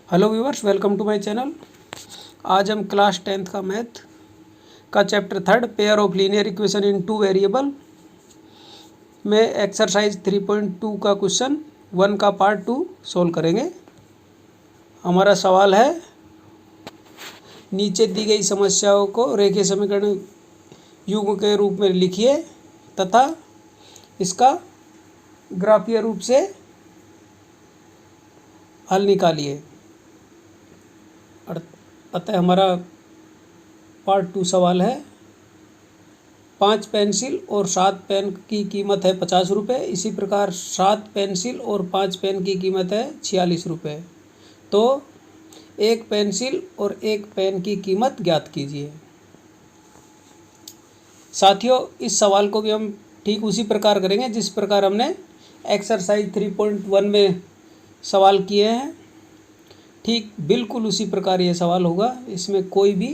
Hello viewers, welcome to my channel. आज हम class 10th का मैथ का chapter 3 pair of linear equation in two variable में exercise 3.2 का क्वेश्चन 1 का पार्ट 2 सोल्व करेंगे। हमारा सवाल है, नीचे दी गई समस्याओं को रेखीय समीकरण युग्म के रूप में लिखिए तथा इसका ग्राफीय रूप से हल निकालिए। अतः हमारा पार्ट 2 सवाल है, 5 पेंसिल और 7 पेन की कीमत है 50 रुपये। इसी प्रकार 7 पेंसिल और 5 पेन की कीमत है 46 रुपये। तो एक पेंसिल और एक पेन की कीमत ज्ञात कीजिए। साथियों, इस सवाल को भी हम ठीक उसी प्रकार करेंगे जिस प्रकार हमने एक्सरसाइज 3.1 में सवाल किए हैं। ठीक बिल्कुल उसी प्रकार ये सवाल होगा, इसमें कोई भी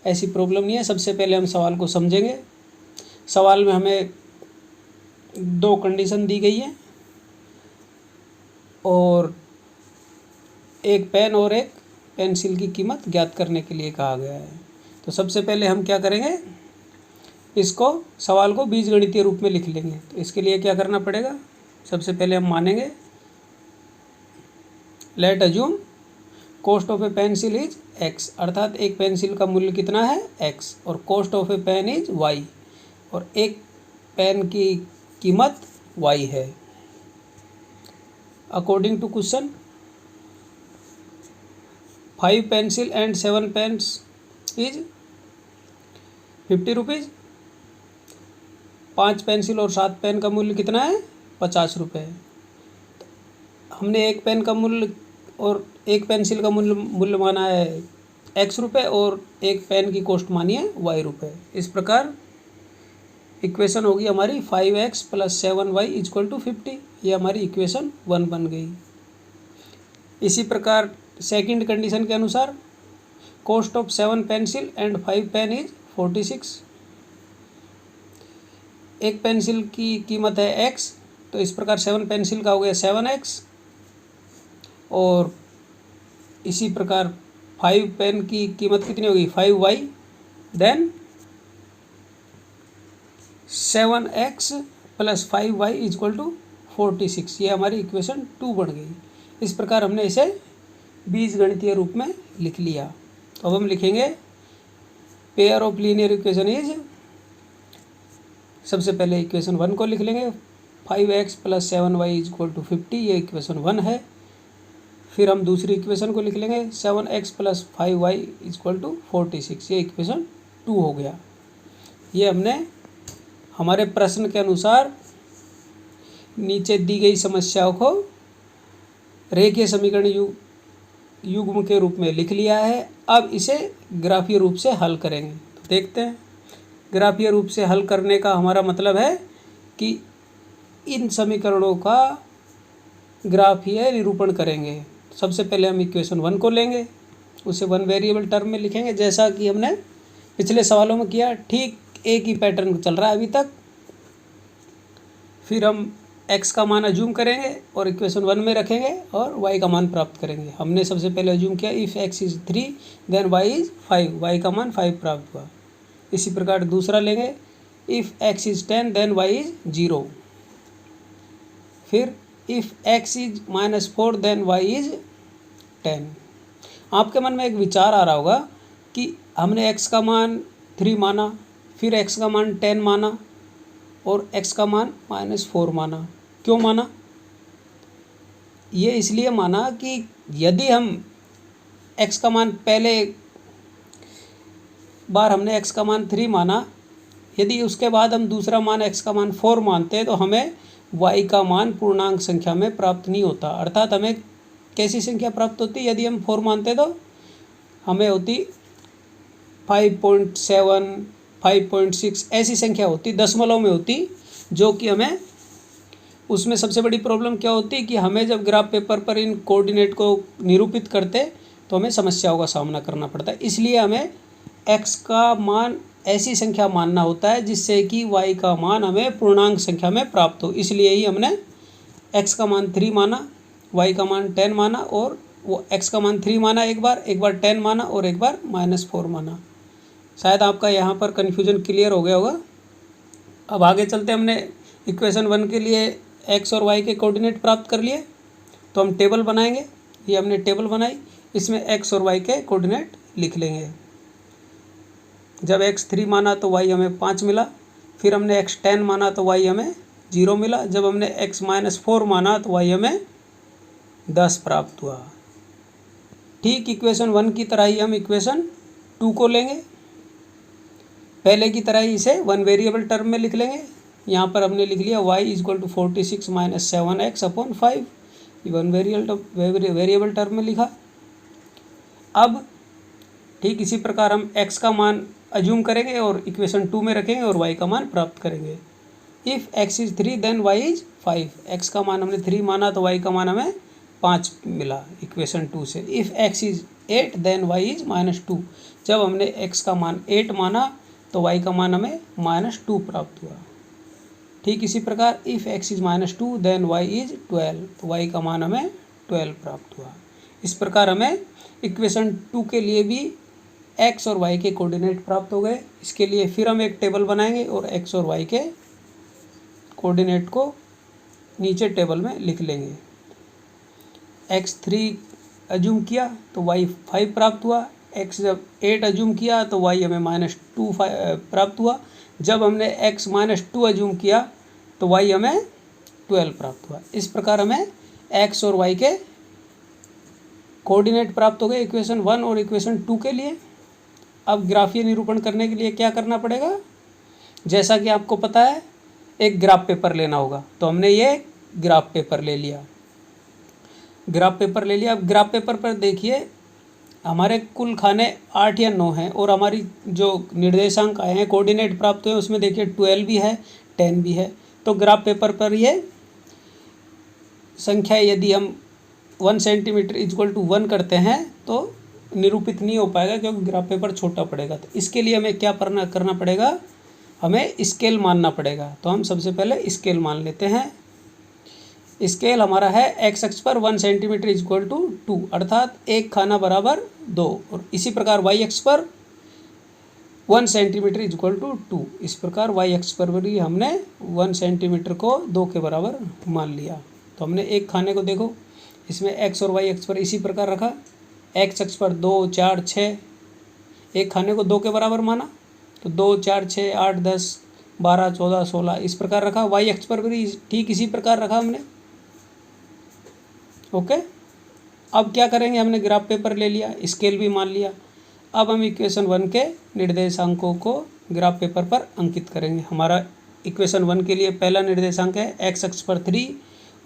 ऐसी प्रॉब्लम नहीं है। सबसे पहले हम सवाल को समझेंगे। सवाल में हमें 2 कंडीशन दी गई है और एक पेन और एक पेंसिल की कीमत ज्ञात करने के लिए कहा गया है। तो सबसे पहले हम क्या करेंगे, इसको सवाल को बीजगणितीय रूप में लिख लेंगे। तो इसके लिए क्या करना पड़ेगा, सबसे पहले हम मानेंगे late assume cost of a pencil is x, अर्थात एक पेंसिल का मूल्य कितना है x, और cost of a pen is y, और एक पेन की कीमत y है। According to question 5 pencil and 7 pens is 50 rupees. 5 pencil और 7 पेन का मूल्य कितना है 50 रुपये। हमने एक पेन का मूल्य और एक पेंसिल का मूल्य माना है x रुपये और एक पेन की कॉस्ट मानी है y रुपये। इस प्रकार इक्वेशन होगी हमारी 5x + 7y = 50। ये हमारी इक्वेशन 1 बन गई। इसी प्रकार सेकंड कंडीशन के अनुसार cost of 7 pencil and 5 pen is 46। एक पेंसिल की कीमत है x, तो इस प्रकार 7 पेंसिल का हो गया 7x, और इसी प्रकार 5 पेन की कीमत कितनी होगी 5y, देन 7x + 5y = 46। ये हमारी इक्वेशन 2 बन गई। इस प्रकार हमने इसे बीजगणितीय रूप में लिख लिया। तो अब हम लिखेंगे pair of linear equation is, सबसे पहले इक्वेशन 1 को लिख लेंगे 5x + 7y = 50। ये इक्वेशन 1 है। फिर हम दूसरी इक्वेशन को लिख लेंगे 7x + 5y = 46। ये इक्वेशन 2 हो गया। ये हमने हमारे प्रश्न के अनुसार नीचे दी गई समस्याओं को रेखीय समीकरण युग्म के रूप में लिख लिया है। अब इसे ग्राफीय रूप से हल करेंगे। तो देखते हैं, ग्राफीय रूप से हल करने का हमारा मतलब है कि इन समीकरणों का ग्राफीय निरूपण करेंगे। सबसे पहले हम इक्वेशन 1 को लेंगे, उसे 1 वेरिएबल टर्म में लिखेंगे जैसा कि हमने पिछले सवालों में किया। ठीक एक ही पैटर्न चल रहा है अभी तक। फिर हम x का मान अज्यूम करेंगे और इक्वेशन 1 में रखेंगे और y का मान प्राप्त करेंगे। हमने सबसे पहले अज्यूम किया if x is 3 then y is 5, y का मान 5 प्राप्त हुआ। इसी प्रकार दूसरा लेंगे if x is 10 then y is 0। फिर if x is -4 then y is 10। आपके मन में एक विचार आ रहा होगा कि हमने x का मान 3 माना, फिर x का मान 10 माना और x का मान -4 माना। क्यों माना? ये इसलिए माना कि यदि हम x का मान पहले बार हमने x का मान 3 माना, यदि उसके बाद हम दूसरा मान x का मान 4 मानते तो हमें y का मान पूर्णांक संख्या में प्राप्त नहीं होता। अर्थात हमें कैसी संख्या प्राप्त होती, यदि हम 4 मानते तो हमें होती 5.7, 5.6 ऐसी संख्या होती, दशमलव में होती, जो कि हमें उसमें सबसे बड़ी प्रॉब्लम क्या होती कि हमें जब ग्राफ पेपर पर इन कोऑर्डिनेट को निरूपित करते तो हमें समस्याओं का सामना करना पड़ता है। इसलिए हमें x का मान ऐसी संख्या मानना होता है जिससे कि y का मान हमें पूर्णांक संख्या में प्राप्त हो। इसलिए ही हमने x का मान 3 माना, y का मान 10 माना और वो x का मान 3 माना, एक बार 10 माना और एक बार -4 माना। शायद आपका यहाँ पर कन्फ्यूजन क्लियर हो गया होगा। अब आगे चलते, हमने इक्वेशन 1 के लिए x और y के कोऑर्डिनेट प्राप्त कर लिए, तो हम टेबल बनाएंगे। ये हमने टेबल बनाई, इसमें x और y के कोऑर्डिनेट लिख लेंगे। जब x 3 माना तो y हमें 5 मिला, फिर हमने x 10 माना तो y हमें 0 मिला, जब हमने x -4 माना तो y हमें 10 प्राप्त हुआ। ठीक इक्वेशन 1 की तरह ही हम इक्वेशन 2 को लेंगे, पहले की तरह ही इसे 1 वेरिएबल टर्म में लिख लेंगे। यहाँ पर हमने लिख लिया y = 46 - 7x/5, 1 वेरिएबल टर्म में लिखा। अब ठीक इसी प्रकार हम x का मान अज्यूम करेंगे और इक्वेशन 2 में रखेंगे और y का मान प्राप्त करेंगे। If x is 3 then y is 5, x का मान हमने 3 माना तो y का मान हमें 5 मिला इक्वेशन 2 से। If x is 8 then y is -2, जब हमने x का मान 8 माना तो y का मान हमें -2 प्राप्त हुआ। ठीक इसी प्रकार if x is -2 then y is 12, तो y का मान हमें 12 प्राप्त हुआ। इस प्रकार हमें इक्वेशन 2 के लिए भी x और y के कोऑर्डिनेट प्राप्त हो गए। इसके लिए फिर हम एक टेबल बनाएंगे और x और y के कोऑर्डिनेट को नीचे टेबल में लिख लेंगे। x 3 अज्यूम किया तो y 5 प्राप्त हुआ, x जब 8 अज्यूम किया तो y हमें -2 प्राप्त हुआ, जब हमने x -2 अज्यूम किया तो y हमें 12 प्राप्त हुआ। इस प्रकार हमें x और y के कोऑर्डिनेट प्राप्त हो गए इक्वेशन 1 और इक्वेशन 2 के लिए। अब ग्राफीय निरूपण करने के लिए क्या करना पड़ेगा, जैसा कि आपको पता है एक ग्राफ पेपर लेना होगा, तो हमने ये ग्राफ पेपर ले लिया। अब ग्राफ पेपर पर देखिए हमारे कुल खाने 8 या 9 हैं और हमारी जो निर्देशांक आए हैं, कोऑर्डिनेट प्राप्त हुए, उसमें देखिए 12 भी है, 10 भी है। तो ग्राफ पेपर पर ये संख्या यदि हम 1 सेंटीमीटर = 1 करते हैं तो निरूपित नहीं हो पाएगा, क्योंकि ग्राफ पेपर छोटा पड़ेगा। तो इसके लिए हमें क्या करना पड़ेगा, हमें स्केल मानना पड़ेगा। तो हम सबसे पहले स्केल मान लेते हैं। स्केल हमारा है x अक्ष पर 1 सेंटीमीटर = 2, अर्थात एक खाना बराबर 2, और इसी प्रकार y अक्ष पर 1 सेंटीमीटर = 2। इस प्रकार y अक्ष पर भी हमने 1 सेंटीमीटर को 2 के बराबर मान लिया। तो हमने एक खाने को देखो, इसमें x और y अक्ष पर इसी प्रकार रखा, x अक्ष पर 2, 4, 6, एक खाने को 2 के बराबर माना, तो 2, 4, 6, 8, 10, 12, 14, 16 इस प्रकार रखा। y अक्ष पर भी ठीक इसी प्रकार रखा हमने। ओके, अब क्या करेंगे, हमने ग्राफ पेपर ले लिया, स्केल भी मान लिया। अब हम इक्वेशन 1 के निर्देशांकों को ग्राफ पेपर पर अंकित करेंगे। हमारा इक्वेशन 1 के लिए पहला निर्देशांक है x अक्ष पर 3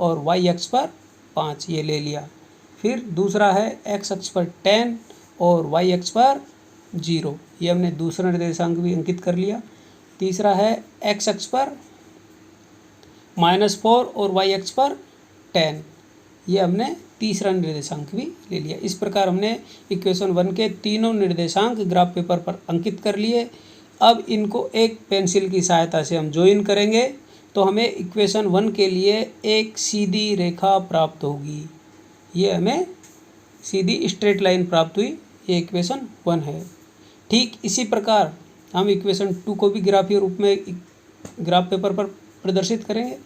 और y अक्ष पर 5, ये ले लिया। फिर दूसरा है x अक्ष पर 10 और y अक्ष पर 0, ये हमने दूसरा निर्देशांक भी अंकित कर लिया। तीसरा है x अक्ष पर -4 और y अक्ष पर 10, ये हमने तीसरा निर्देशांक भी ले लिया। इस प्रकार हमने इक्वेशन 1 के तीनों निर्देशांक ग्राफ पेपर पर अंकित कर लिए। अब इनको एक पेंसिल की सहायता से हम ज्वाइन करेंगे, तो हमें इक्वेशन 1 के लिए एक सीधी रेखा प्राप्त होगी। ये हमें सीधी स्ट्रेट लाइन प्राप्त हुई, ये इक्वेशन 1 है। ठीक इसी प्रकार हम इक्वेशन 2 को भी ग्राफीय रूप में ग्राफ पेपर पर प्रदर्शित करेंगे।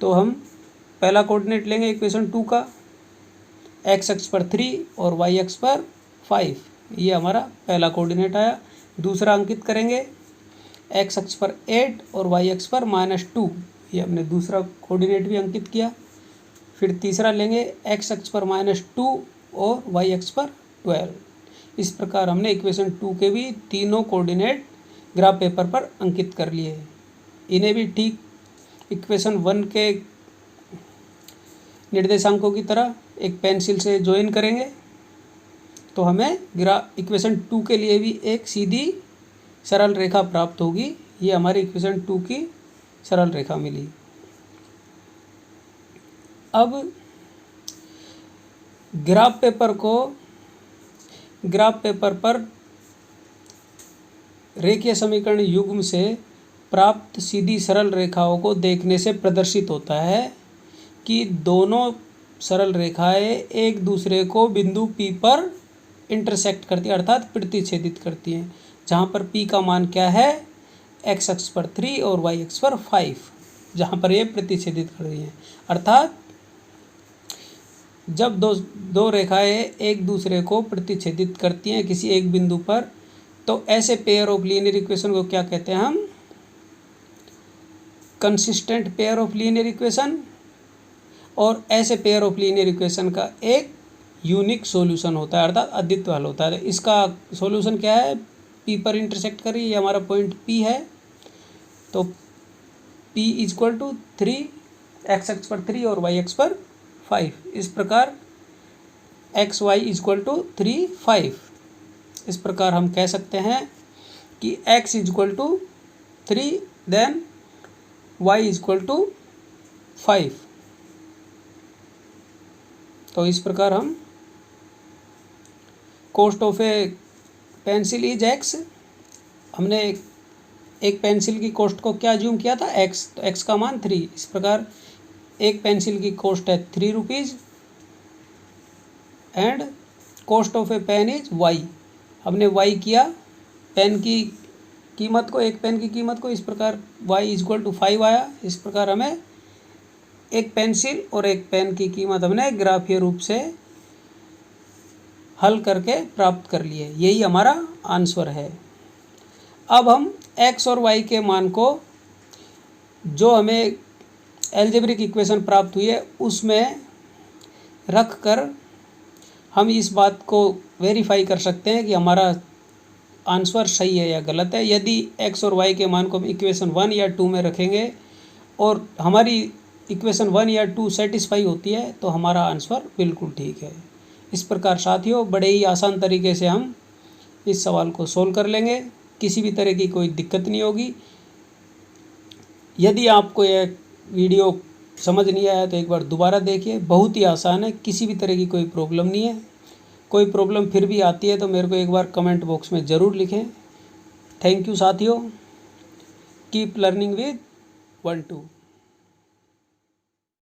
तो हम पहला कोऑर्डिनेट लेंगे इक्वेशन 2 का, x अक्ष पर 3 और y अक्ष पर 5, ये हमारा पहला कोऑर्डिनेट आया। दूसरा अंकित करेंगे x अक्ष पर 8 और y अक्ष पर -2, ये हमने दूसरा कोऑर्डिनेट भी अंकित किया। फिर तीसरा लेंगे x अक्ष पर -2 और y अक्ष पर 12। इस प्रकार हमने इक्वेशन 2 के भी तीनों कोऑर्डिनेट ग्राफ पेपर पर अंकित कर लिए। इन्हें भी ठीक इक्वेशन 1 के निर्देशांकों की तरह एक पेंसिल से ज्वाइन करेंगे, तो हमें इक्वेशन 2 के लिए भी एक सीधी सरल रेखा प्राप्त होगी। ये हमारी इक्वेशन 2 की सरल रेखा मिली। अब ग्राफ पेपर पर रेखीय समीकरण युग्म से प्राप्त सीधी सरल रेखाओं को देखने से प्रदर्शित होता है कि दोनों सरल रेखाएं एक दूसरे को बिंदु P पर इंटरसेक्ट करती है अर्थात प्रतिच्छेदित करती हैं, जहाँ पर P का मान क्या है, x अक्ष पर 3 और y अक्ष पर 5, जहाँ पर ये प्रतिच्छेदित कर रही हैं। अर्थात जब दो रेखाएं एक दूसरे को प्रतिच्छेदित करती हैं किसी एक बिंदु पर, तो ऐसे पेयर ऑफ लीनियर इक्वेशन को क्या कहते हैं हम, consistent pair of linear equation. और ऐसे पेयर ऑफ लीनियर इक्वेशन का एक यूनिक सॉल्यूशन होता है अर्थात अद्वितीय हल होता है। इसका सॉल्यूशन क्या है, P पर इंटरसेक्ट करिए, ये हमारा पॉइंट P है, तो P इक्वल टू 3, x अक्ष पर 3 और y अक्ष पर 5। इस प्रकार x y इक्वल टू 3 5। इस प्रकार हम कह सकते हैं कि x equal to 3 then y equal to 5। तो इस प्रकार हम cost of a pencil is x, हमने एक पेंसिल की कॉस्ट को क्या ज्यूम किया था, x, तो x का मान 3। इस प्रकार एक पेंसिल की कॉस्ट है 3 rupees and cost of a pen is y, हमने y किया पेन की कीमत को, एक पेन की कीमत को, इस प्रकार y इक्वल टू 5 आया। इस प्रकार हमें एक पेंसिल और एक पेन की कीमत हमने ग्राफीय रूप से हल करके प्राप्त कर लिए, यही हमारा आंसर है। अब हम x और y के मान को, जो हमें एल्जेब्रिक इक्वेशन प्राप्त हुई है, उसमें रख कर हम इस बात को वेरीफाई कर सकते हैं कि हमारा आंसर सही है या गलत है। यदि x और y के मान को हम इक्वेशन 1 या 2 में रखेंगे और हमारी इक्वेशन 1 या 2 सेटिस्फाई होती है, तो हमारा आंसर बिल्कुल ठीक है। इस प्रकार साथियों, बड़े ही आसान तरीके से हम इस सवाल को सोल्व कर लेंगे, किसी भी तरह की कोई दिक्कत नहीं होगी। यदि आपको यह वीडियो समझ नहीं आया तो एक बार दोबारा देखिए, बहुत ही आसान है, किसी भी तरह की कोई प्रॉब्लम नहीं है। कोई प्रॉब्लम फिर भी आती है तो मेरे को एक बार कमेंट बॉक्स में ज़रूर लिखें। थैंक यू साथियों, कीप लर्निंग विद 1-2।